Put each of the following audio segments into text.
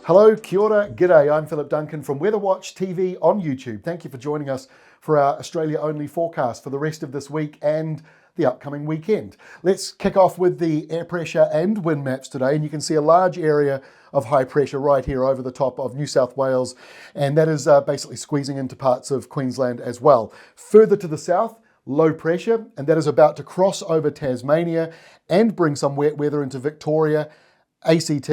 Hello, kia ora, g'day. I'm Philip Duncan from WeatherWatchTV on YouTube. Thank you for joining us for our Australia-only forecast for the rest of this week and the upcoming weekend. Let's kick off with the air pressure and wind maps today, and you can see a large area of high pressure right here over the top of New South Wales, and that is basically squeezing into parts of Queensland as well. Further to the south, low pressure, and that is about to cross over Tasmania and bring some wet weather into Victoria, ACT,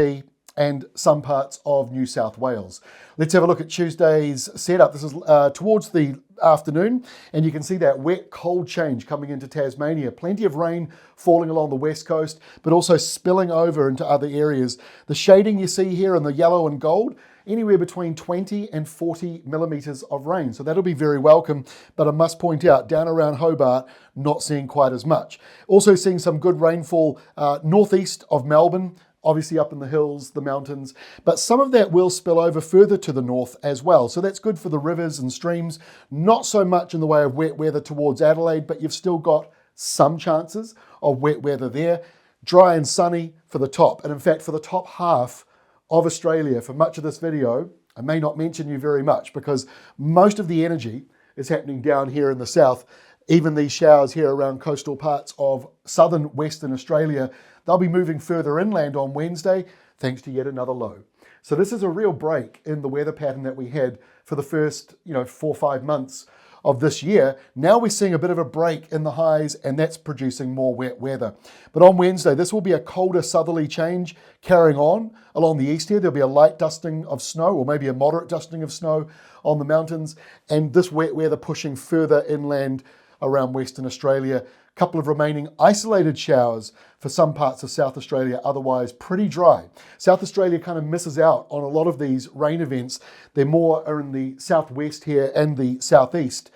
and some parts of New South Wales. Let's have a look at Tuesday's setup. This is towards the afternoon, and you can see that wet, cold change coming into Tasmania. Plenty of rain falling along the west coast, but also spilling over into other areas. The shading you see here in the yellow and gold, anywhere between 20 and 40 millimetres of rain. So that'll be very welcome, but I must point out, down around Hobart, not seeing quite as much. Also seeing some good rainfall northeast of Melbourne, obviously up in the hills, the mountains, but some of that will spill over further to the north as well. So that's good for the rivers and streams. Not so much in the way of wet weather towards Adelaide, but you've still got some chances of wet weather there. Dry and sunny for the top. And in fact, for the top half of Australia, for much of this video, I may not mention you very much because most of the energy is happening down here in the south. Even these showers here around coastal parts of southern Western Australia, they'll be moving further inland on Wednesday, thanks to yet another low. So this is a real break in the weather pattern that we had for the first 4 or 5 months of this year. Now we're seeing a bit of a break in the highs, and that's producing more wet weather. But on Wednesday, this will be a colder southerly change carrying on along the east here. There'll be a light dusting of snow, or maybe a moderate dusting of snow on the mountains, and this wet weather pushing further inland around Western Australia. A couple of remaining isolated showers for some parts of South Australia, otherwise pretty dry. South Australia kind of misses out on a lot of these rain events. They're more are in the southwest here and the southeast.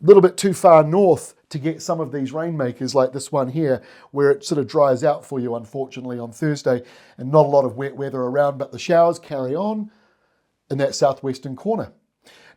A little bit too far north to get some of these rainmakers like this one here, where it sort of dries out for you, unfortunately, on Thursday, and not a lot of wet weather around, but the showers carry on in that southwestern corner.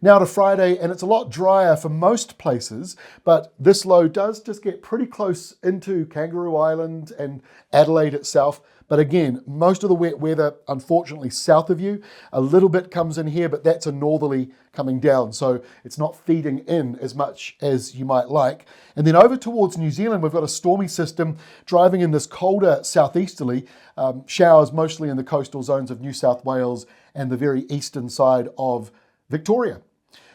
Now to Friday, and it's a lot drier for most places, but this low does just get pretty close into Kangaroo Island and Adelaide itself. But again, most of the wet weather, unfortunately, south of you. A little bit comes in here, but that's a northerly coming down, so it's not feeding in as much as you might like. And then over towards New Zealand, we've got a stormy system driving in this colder southeasterly, showers mostly in the coastal zones of New South Wales and the very eastern side of Victoria.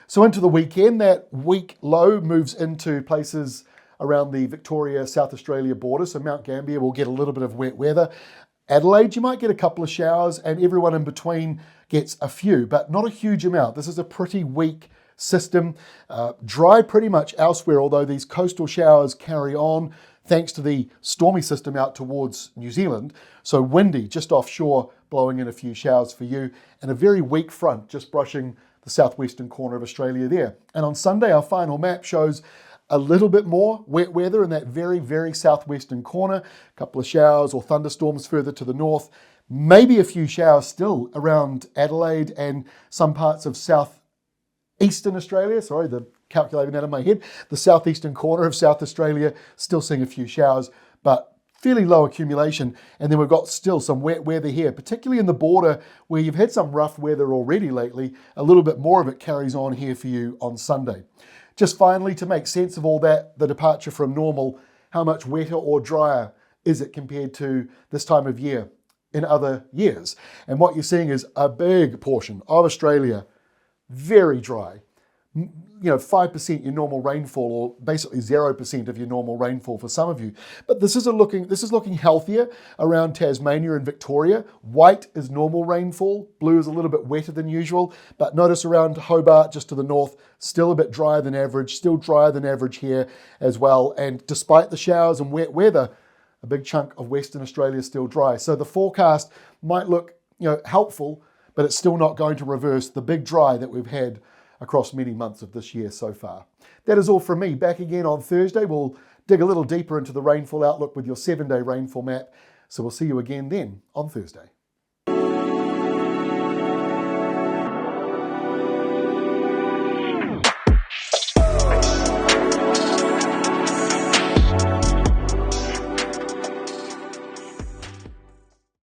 So into the weekend, that weak low moves into places around the Victoria, South Australia border. So Mount Gambier will get a little bit of wet weather. Adelaide, you might get a couple of showers, and everyone in between gets a few, but not a huge amount. This is a pretty weak system. Dry pretty much elsewhere, although these coastal showers carry on thanks to the stormy system out towards New Zealand. So windy just offshore, blowing in a few showers for you, and a very weak front just brushing the southwestern corner of Australia there. And on Sunday, our final map shows a little bit more wet weather in that very, very southwestern corner. A couple of showers or thunderstorms further to the north. Maybe a few showers still around Adelaide and some parts of southeastern Australia. Sorry, calculating that in my head. The southeastern corner of South Australia, still seeing a few showers, but fairly low accumulation. And then we've got still some wet weather here, particularly in the border where you've had some rough weather already lately. A little bit more of it carries on here for you on Sunday. Just finally, to make sense of all that, the departure from normal, how much wetter or drier is it compared to this time of year in other years? And what you're seeing is a big portion of Australia, very dry. 5% your normal rainfall, or basically 0% of your normal rainfall for some of you. But this is looking healthier around Tasmania and Victoria. White is normal rainfall. Blue is a little bit wetter than usual. But notice around Hobart, just to the north, still a bit drier than average. Still drier than average here as well. And despite the showers and wet weather, a big chunk of Western Australia is still dry. So the forecast might look helpful, but it's still not going to reverse the big dry that we've had across many months of this year so far. That is all from me. Back again on Thursday. We'll dig a little deeper into the rainfall outlook with your 7-day rainfall map. So we'll see you again then on Thursday.